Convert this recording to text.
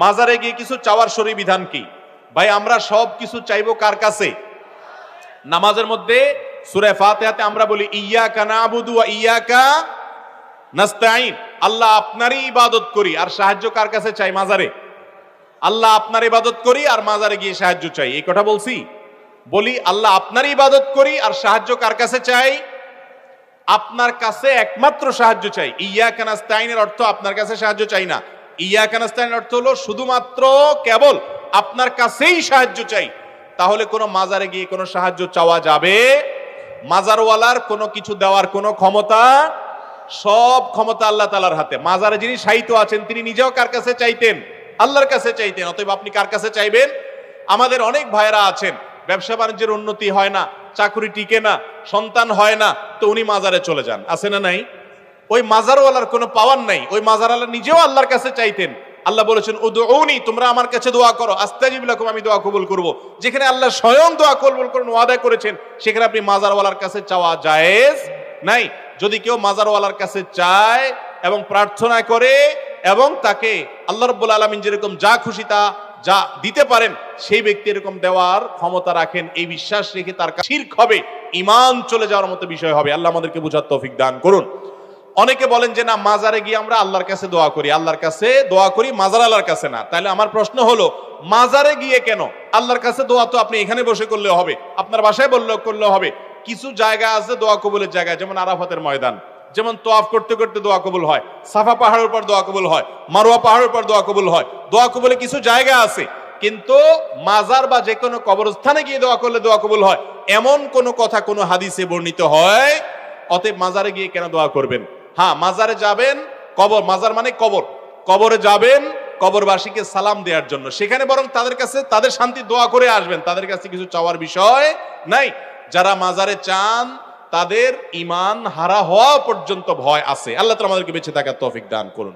মাজারে গিয়ে কিছু চাওয়ার শরী বিধান কি? ভাই আমরা সব কিছু চাইবো কার কাছে? নামাজের মধ্যে সূরা ফাতিহাতে আমরা বলি ইয়্যাকা না'বুদু ওয়া ইয়্যাকা নাস্তাঈন, আল্লাহ আপনারই ইবাদত করি আর সাহায্য কার কাছে চাই? মাজারে। আল্লাহ আপনার ইবাদত করি আর মাজারে গিয়ে সাহায্য চাই, এই কথা বলছি? বলি আল্লাহ আপনারই ইবাদত করি আর সাহায্য কার কাছে চাই? আপনার কাছে একমাত্র সাহায্য চাই। ইয়্যাকা নাস্তাঈনের অর্থ আপনার কাছে সাহায্য চাই না। ইয়্যাকা নাস্তাঈনের অর্থ হলো শুধুমাত্র কেবল আপনার কাছেই সাহায্য চাই। তাহলে কোনো মাজারে গিয়ে কোনো সাহায্য চাওয়া যাবে? মাজারওয়ালার কোনো কিছু দেওয়ার কোনো ক্ষমতা, সব ক্ষমতা আল্লাহ তাআলার হাতে। মাজারে যিনি শায়িত আছেন তিনি নিজেও কার কাছে চাইতেন? আল্লাহর কাছে চাইতেন। অতএব আপনি কার কাছে চাইবেন? আমাদের অনেক ভাইরা আছেন ব্যবসা বাণিজ্যের উন্নতি হয় না, চাকরি টিকে না, সন্তান হয় না, তো উনি মাজারে চলে যান, আছে না নাই? ওই মাজারওয়ালার কোনো পাওয়ার নাই, ওই মাজারওয়ালা নিজেও আল্লাহর কাছে চাইতেন। আল্লাহ বলেছেন উদউনি, তোমরা আমার কাছে দোয়া করো, আস্তাজিব লাকুম, আমি দোয়া কবুল করব। যেখানে আল্লাহ স্বয়ং দোয়া কবুল করেন, ওয়াদা করেছেন, সেখানে আপনি মাজারওয়ালার কাছে চাওয়া জায়েজ নাই। যদি কেউ মাজারওয়ালার কাছে চায় এবং প্রার্থনা করে এবং তাকে আল্লাহ রাব্বুল আলামিন যেরকম যা খুশি তা যা দিতে পারেন, সেই ব্যক্তি এরকম দেওয়ার ক্ষমতা রাখেন, এই বিশ্বাস রেখে তার কাছে শিরক হবে, ঈমান চলে যাওয়ার মতো বিষয় হবে। আল্লাহ আমাদেরকে বুঝার তৌফিক দান করুন। অনেকে বলেন যে না, মাজারে গিয়ে আমরা আল্লাহর কাছে দোয়া করি, আল্লাহর কাছে দোয়া করি, মাজার আল্লাহর কাছে না। তাহলে আমার প্রশ্ন হলো, মাজারে গিয়ে কেন? আল্লাহর কাছে দোয়া তো আপনি এখানে বসে করলেও হবে, আপনার বাসায় বললেও করলেও হবে। কিছু জায়গা আছে দোয়া কবুলের জায়গা, যেমন আরাফাতের ময়দান, যেমন তোয়াফ করতে করতে দোয়া কবুল হয়, সাফা পাহাড়ের উপর দোয়া কবুল হয়, মারওয়া পাহাড়ের উপর দোয়া কবুল হয়। দোয়া কবুলে কিছু জায়গা আছে, কিন্তু মাজার বা যে কোনো কবরস্থানে গিয়ে দোয়া করলে দোয়া কবুল হয় এমন কোনো কথা কোনো হাদিসে বর্ণিত হয়? অতএব মাজারে গিয়ে কেন দোয়া করবেন? হ্যাঁ, মাজারে যাবেন, কবর, মাজার মানে কবর, কবরে যাবেন কবরবাসীকে সালাম দেওয়ার জন্য, সেখানে বরং তাদের কাছে তাদের শান্তি দোয়া করে আসবেন, তাদের কাছে কিছু চাওয়ার বিষয় নাই। যারা মাজারে চান তাদের ঈমান হারা হওয়া পর্যন্ত ভয় আছে। আল্লাহ তাআলা আমাদেরকে বেঁচে থাকার তৌফিক দান করুন।